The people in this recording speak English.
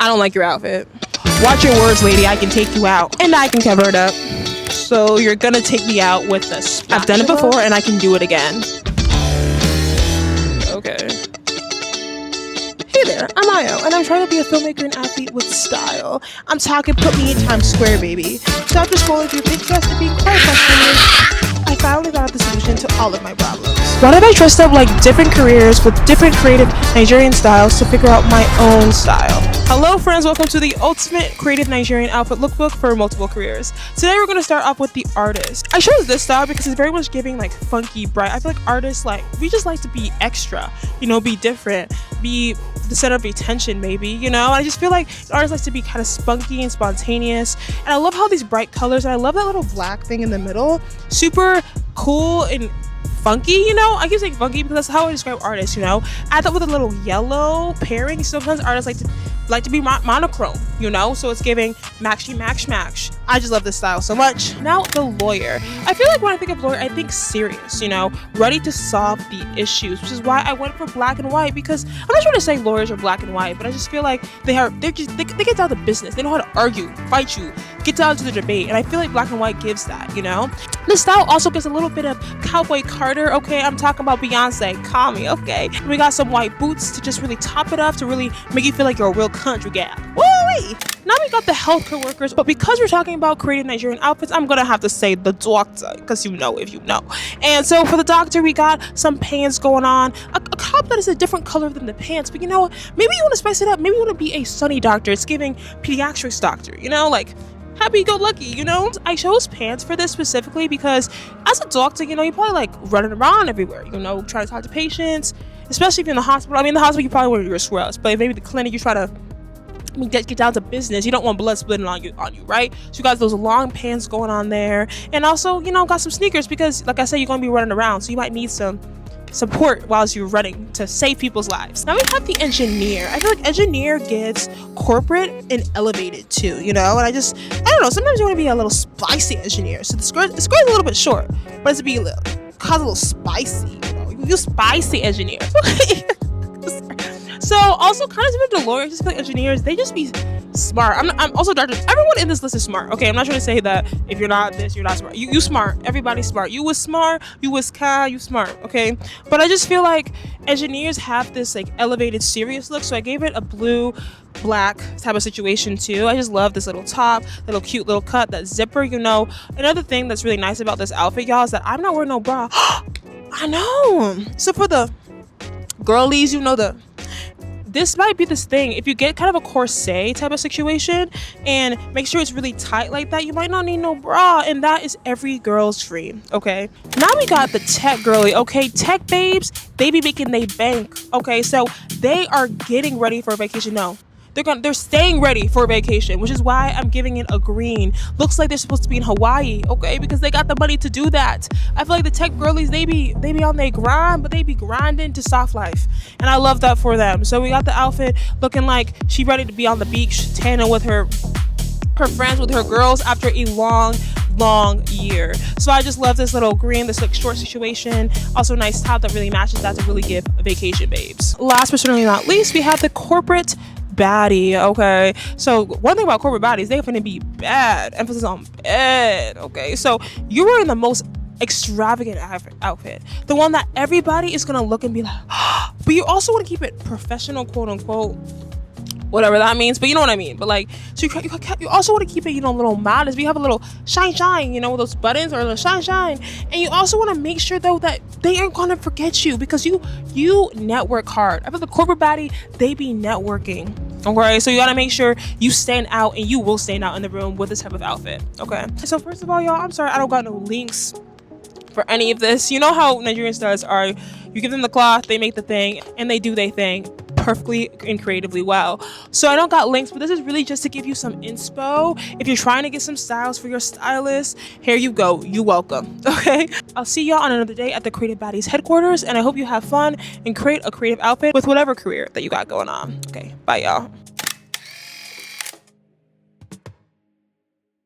I don't like your outfit. Watch your words, lady. I can take you out. And I can cover it up. So you're gonna take me out with the spatula? I've done it before and I can do it again. Okay. Hey there, I'm Ayo, and I'm trying to be a filmmaker and athlete with style. I'm talking put me in Times Square, baby. So after scrolling through Pinterest and being quite frustrated, I finally got the solution to all of my problems. What if I dressed up like different careers with different creative Nigerian styles to figure out my own style? Hello friends, welcome to the ultimate creative Nigerian outfit lookbook for multiple careers. Today we're going to start off with the artist. I chose this style because it's very much giving like funky, bright. I feel like artists, like, we just like to be extra, you know, be different, be the center of attention maybe, you know. I just feel like artists like to be kind of spunky and spontaneous, and I love how these bright colors, and I love that little black thing in the middle. Super cool and funky, you know. I keep saying funky because that's how I describe artists, you know. Add that with a little yellow pairing. Sometimes artists like to be monochrome, you know, so it's giving match. I just love this style so much. Now the lawyer. I feel like when I think of lawyer, I think serious, you know, ready to solve the issues, which is why I went for black and white, because I'm not trying to say lawyers are black and white, but I just feel like they get down to business. They know how to argue, fight you, get down to the debate, and I feel like black and white gives that, you know. This style also gets a little bit of Cowboy Carter, okay? I'm talking about Beyonce, call me, okay? We got some white boots to just really top it up, to really make you feel like you're a real country gal. Woo-wee! Now we got the healthcare workers, but because we're talking about creative Nigerian outfits, I'm gonna have to say the doctor, because you know if you know. And so for the doctor, we got some pants going on, a top that is a different color than the pants, but you know what? Maybe you want to spice it up. Maybe you want to be a sunny doctor. It's giving pediatrics doctor, you know, like happy-go-lucky, you know. I chose pants for this specifically because as a doctor, you know, you're probably like running around everywhere, you know, trying to talk to patients, especially if you're in the hospital. I mean, in the hospital, you probably wear your scrubs, but maybe the clinic, you try to get down to business. You don't want blood splitting on you, right? So you got those long pants going on there, and also, you know, got some sneakers because, like I said, you're gonna be running around, so you might need some support while you're running to save people's lives. Now we have the engineer. I feel like engineer gets corporate and elevated too, you know. And I don't know, sometimes you want to be a little spicy engineer, so the skirt is a little bit short, but it's be a little spicy, you know. You spicy engineer. So also kind of similar to lawyers, just like engineers, they just be smart. I'm also doctor. Everyone in this list is smart. Okay, I'm not trying to say that if you're not this, you're not smart. You smart. Everybody's smart. You was smart. You was kind. You smart. Okay, but I just feel like engineers have this like elevated, serious look. So I gave it a blue, black type of situation too. I just love this little top, little cute little cut, that zipper. You know, another thing that's really nice about this outfit, y'all, is that I'm not wearing no bra. I know. So for the girlies, you know, this might be this thing. If you get kind of a corset type of situation and make sure it's really tight like that, you might not need no bra, and that is every girl's dream, okay? Now we got the tech girly, okay? Tech babes, they be making they bank, okay? So they are getting ready for a vacation. No, they're staying ready for a vacation, which is why I'm giving it a green. Looks like they're supposed to be in Hawaii, okay? Because they got the money to do that. I feel like the tech girlies, they be on their grind, but they be grinding to soft life, and I love that for them. So we got the outfit looking like she ready to be on the beach, tanning with her friends, with her girls after a long year. So I just love this little green, this like short situation. Also nice top that really matches that to really give a vacation babes. Last but certainly not least, we have the corporate baddie, okay? So one thing about corporate baddies, they're gonna be bad, emphasis on bad, okay? So you're wearing the most extravagant outfit, the one that everybody is gonna look and be like, but you also want to keep it professional, quote unquote, whatever that means, but you know what I mean. But like, so you also want to keep it, you know, a little modest, but you have a little shine, you know, with those buttons, or a little shine, and you also want to make sure though that they aren't gonna forget you, because you network hard. I feel the corporate baddie, they be networking, okay? So you gotta make sure you stand out, and you will stand out in the room with this type of outfit, okay? So first of all, y'all, I'm sorry I don't got no links for any of this. You know how Nigerian stars are. You give them the cloth, they make the thing, and they do their thing perfectly and creatively well. So I don't got links, but this is really just to give you some inspo. If you're trying to get some styles for your stylist, here you go. You're welcome. Okay, I'll see y'all on another day at the Creative Baddies headquarters, and I hope you have fun and create a creative outfit with whatever career that you got going on. Okay, bye y'all.